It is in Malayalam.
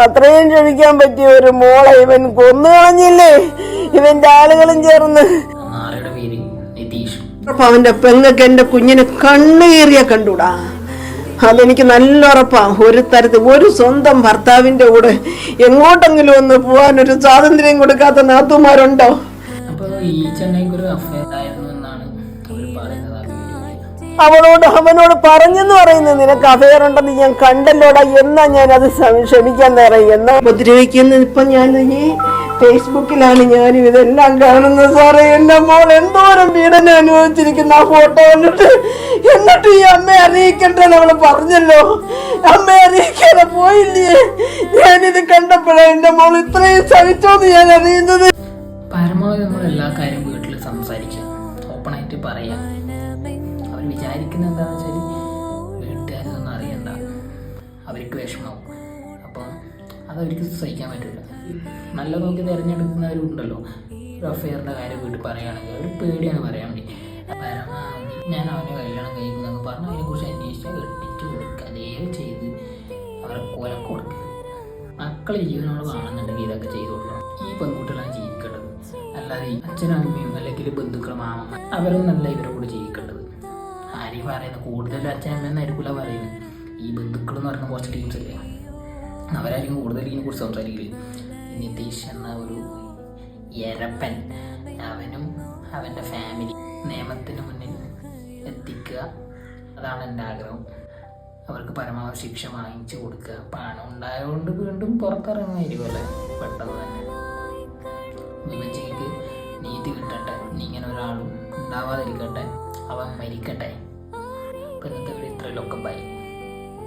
അത്രയും ക്ഷമിക്കാൻ പറ്റിയ ഒരു മോളെ ഇവൻ കൊന്നു കളഞ്ഞില്ലേ, ഇവന്റെ ആളുകളും ചേർന്ന്. അവന്റെ പെങ്ങൾക്ക് എന്റെ കുഞ്ഞിനെ കണ്ണുകീറിയ കണ്ടൂടാ. അതെനിക്ക് നല്ല ഉറപ്പാ. ഒരു തരത്തിൽ ഒരു സ്വന്തം ഭർത്താവിന്റെ കൂടെ എങ്ങോട്ടെങ്കിലും ഒന്ന് പോവാൻ ഒരു സ്വാതന്ത്ര്യം കൊടുക്കാത്ത നാത്തുമാരുണ്ടോ? അവനോട് പറഞ്ഞെന്ന് പറയുന്നത് നിനക്ക് അഫയർ ഉണ്ടെന്ന് ഞാൻ കണ്ടല്ലോടാ. എന്നാ ഞാൻ അത് ക്ഷമിക്കാൻ തരാം. എന്നാ ഉപദ്രവിക്കുന്നത് ഇപ്പൊ ഞാൻ ഈ ഫേസ്ബുക്കിലാണ് ഞാനും ഇതെല്ലാം കാണുന്നത് സാറേ. എന്റെ മോൾ എന്തോരം പീഡനം അനുഭവിച്ചിരിക്കുന്ന ആ ഫോട്ടോ കണ്ടിട്ട്. എന്നിട്ട് ഈ അമ്മയെ അറിയിക്കട്ടെ അവള് പറഞ്ഞല്ലോ. അമ്മയെ അറിയിക്കാതെ പോയില്ലേ? ഞാനിത് കണ്ടപ്പോഴാ എന്റെ മോൾ ഇത്രയും സഹിച്ചോന്ന് ഞാൻ അറിയുന്നത്. പരമാവധി നമ്മൾ എല്ലാ കാര്യം വീട്ടിൽ സംസാരിക്കാം, ഓപ്പണായിട്ട് പറയാം. അവർ വിചാരിക്കുന്നത് എന്താണെന്ന് വെച്ചാൽ വീട്ടുകാരൊന്നും അറിയണ്ട, അവർക്ക് വിഷമാവും. അപ്പം അതവർക്ക് സഹിക്കാൻ പറ്റില്ല. നല്ല നോക്കി തിരഞ്ഞെടുക്കുന്നവരുണ്ടല്ലോ. ഒരു അഫെയറിൻ്റെ കാര്യം വീട്ടിൽ പറയുകയാണെങ്കിൽ അവർ പേടിയാണ് പറയാൻ വേണ്ടി. പരമാവധി ഞാൻ അവനെ കല്യാണം കഴിക്കുന്നതെന്ന് പറഞ്ഞ് അതിനെക്കുറിച്ച് അന്വേഷിച്ചാൽ കെട്ടിച്ച് കൊടുക്കുക, അതേ ചെയ്ത് അവരെ കൊലക്ക് കൊടുക്കുക. മക്കളെ ജീവനോട് കാണുന്നുണ്ടെങ്കിൽ ഇതൊക്കെ ചെയ്തു കൊടുക്കണം. ഈ പെൺകുട്ടികളാണ് ജീവിക്കേണ്ടത്, അല്ലാതെ ഈ അച്ഛനും അമ്മയും അല്ലെങ്കിൽ ബന്ധുക്കളും മാമ അവരൊന്നല്ല ഇവരെ കൂടെ ജീവിക്കേണ്ടത്. ആരെയും പറയുന്നത് കൂടുതലും അച്ഛനമ്മയെന്നായിരിക്കില്ല പറയുന്നത്. ഈ ബന്ധുക്കൾ എന്ന് പറയുന്ന കുറച്ച് ടീംസ് അല്ലേ, അവരായിരിക്കും കൂടുതൽ ഇതിനെക്കുറിച്ച് സംസാരിക്കില്ല. നിതീഷ് എന്ന ഒരു എരപ്പൻ, അവനും അവൻ്റെ ഫാമിലി നിയമത്തിന് മുന്നിൽ എത്തിക്കുക, അതാണ് എൻ്റെ ആഗ്രഹം. അവർക്ക് പരമാവധി ശിക്ഷ വാങ്ങിച്ചു കൊടുക്കുക. പണം ഉണ്ടായതുകൊണ്ട് വീണ്ടും പുറത്തിറങ്ങുമായിരിക്കുമല്ലേ പെട്ടെന്ന് തന്നെ. വിമഞ്ചിക്ക് നീതി കിട്ടട്ടെ, ഇനി ഇങ്ങനെ ഒരാളും ഉണ്ടാവാതിരിക്കട്ടെ, അവൻ മരിക്കട്ടെ. ഇപ്പം ഇന്നത്തെ വീഡിയോ ഇത്രയൊക്കെ ബൈ.